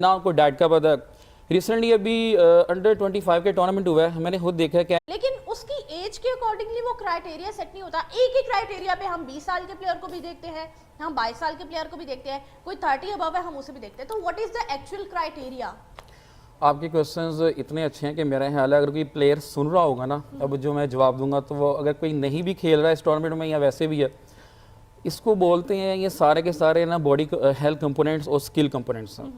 ना उनको डाइट का पता है। रिसेंटली अभी अंडर 25 के टूर्नामेंट हुआ है, मैंने खुद देखा है क्या। लेकिन उसकी एज के अकॉर्डिंगली वो क्राइटेरिया सेट नहीं होता। एक ही क्राइटेरिया पे हम 20 साल के प्लेयर को भी देखते हैं, हम 22 साल के प्लेयर को भी देखते हैं, कोई 30 अबव है हम उसे भी देखते हैं। तो what is the actual criteria? आपके क्वेश्चंस इतने अच्छे हैं कि मेरा ख्याल है अगर कोई प्लेयर सुन रहा होगा ना, अब जो मैं जवाब दूंगा तो वो अगर कोई नहीं भी खेल रहा है इस टूर्नामेंट में या वैसे भी है, इसको बोलते हैं ये सारे के सारे ना बॉडी हेल्थ कंपोनेंट्स और स्किल कंपोनेंट्स हैं।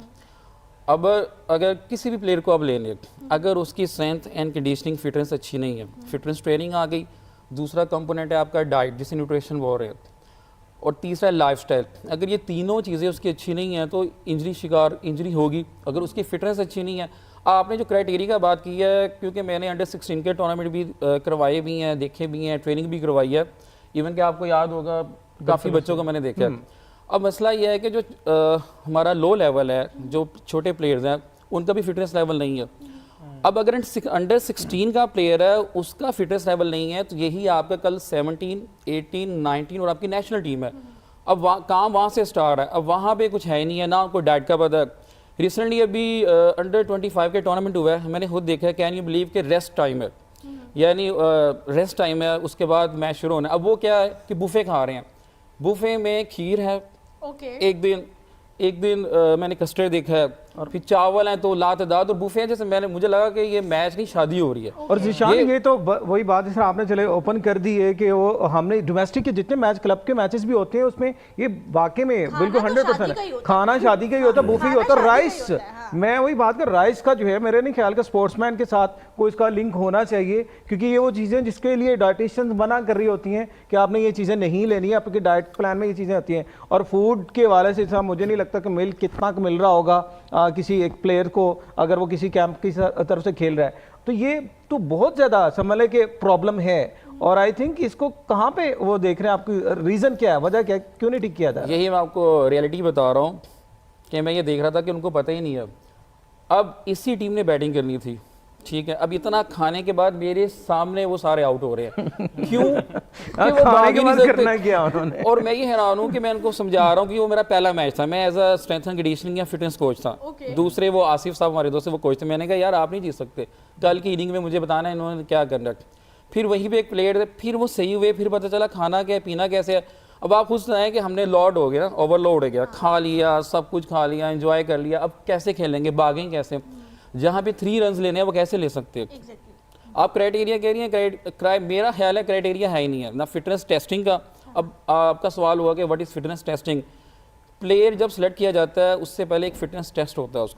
अब अगर किसी भी प्लेयर को आप ले लें, अगर उसकी स्ट्रेंथ एंड कंडीशनिंग फिटनेस अच्छी नहीं है, फिटनेस ट्रेनिंग आ गई, दूसरा कंपोनेंट है आपका डाइट जिसे न्यूट्रिशन बोल रहे हैं, और तीसरा लाइफस्टाइल। अगर ये तीनों चीज़ें उसकी अच्छी नहीं हैं तो इंजरी होगी। अगर उसकी फिटनेस अच्छी नहीं है, आपने जो क्राइटेरिया का बात की है, क्योंकि मैंने अंडर 16 के टूर्नामेंट भी करवाए भी हैं, देखे भी हैं, ट्रेनिंग भी करवाई है, इवन कि आपको याद होगा काफ़ी बच्चों को मैंने देखा है। अब मसला यह है कि जो हमारा लो लेवल है, जो छोटे प्लेयर्स हैं उनका भी फिटनेस लेवल नहीं है। अब अगर अंडर 16 का प्लेयर है उसका फिटनेस लेवल नहीं है, तो यही आपका कल 17, 18, 19 और आपकी नेशनल टीम है। अब काम वहाँ से स्टार्ट है, अब वहाँ पे कुछ है ही नहीं है, ना उनको डाइट का पता है। रिसेंटली अभी अंडर 25 के टूर्नामेंट हुआ है, मैंने खुद देखा है। कैन यू बिलीव कि रेस्ट टाइम है, यानी रेस्ट टाइम है, उसके बाद मैच शुरू होना है। अब वो क्या है कि बुफे खा रहे हैं, बुफे में खीर है, एक दिन मैंने कस्टर्ड देखा है, और फिर चावल हैं तो लातदाद, और बुफे हैं जैसे मुझे लगा कि ये मैच नहीं शादी हो रही है। और जिशान ये तो वही बात है सर, आपने चले ओपन कर दी है कि वो हमने डोमेस्टिक के जितने मैच क्लब के मैचेस भी होते हैं उसमें ये वाकई में बिल्कुल 100% खाना शादी का ही होता है, बुफे ही होता है। राइस, मैं वही बात कर, राइस का जो है मेरे नहीं ख्याल का स्पोर्ट्समैन के साथ कोई इसका लिंक होना चाहिए, क्योंकि ये वो चीज़ें जिसके लिए डाइटिशियंस मना कर रही होती हैं कि आपने ये चीज़ें नहीं लेनी है, आपके डाइट प्लान में ये चीज़ें आती हैं। और फूड के हवाले से मुझे नहीं लगता कि मिल कितना मिल रहा होगा किसी एक प्लेयर को अगर वो किसी कैंप की तरफ से खेल रहा है। तो ये तो बहुत ज़्यादा समझ लें कि प्रॉब्लम है। और आई थिंक इसको कहाँ पे वो देख रहे हैं, आपकी रीज़न क्या है, वजह क्या है, क्यों नहीं ठीक किया था? यही मैं आपको रियलिटी बता रहा हूँ कि मैं ये देख रहा था कि उनको पता ही नहीं है। अब इसी टीम ने बैटिंग करनी थी, ठीक है, अब इतना खाने के बाद मेरे सामने वो सारे आउट हो रहे हैं। क्यों? कि वो भाग ही नहीं सकते। और मैं ये हैरान हूँ कि मैं उनको समझा रहा हूँ कि वो मेरा पहला मैच था, मैं as a strength and conditioning या फिटनेस कोच था। दूसरे वो आसिफ साहब हमारे दोस्त वो कोच थे। मैंने कहा यार आप नहीं जीत सकते, कल की इनिंग में मुझे बताना है इन्होंने क्या करना। फिर वहीं पे एक प्लेयर थे, फिर वो सही हुए, फिर पता चला खाना क्या है, पीना कैसे है। अब आप खुद सुनाएं कि हमने लॉड हो गया, ओवरलोड हो गया, खा लिया, सब कुछ खा लिया, एंजॉय कर लिया, अब कैसे खेलेंगे, भागेंगे कैसे? जहाँ पे 3 रन लेने हैं वो कैसे ले सकते हैं? आप क्राइटेरिया कह रही हैं, मेरा ख्याल है क्राइटेरिया है ही नहीं है ना फिटनेस टेस्टिंग का। अब आपका सवाल हुआ कि what is fitness testing. Player जब सेलेक्ट किया जाता है उससे पहले एक फिटनेस टेस्ट होता है उसको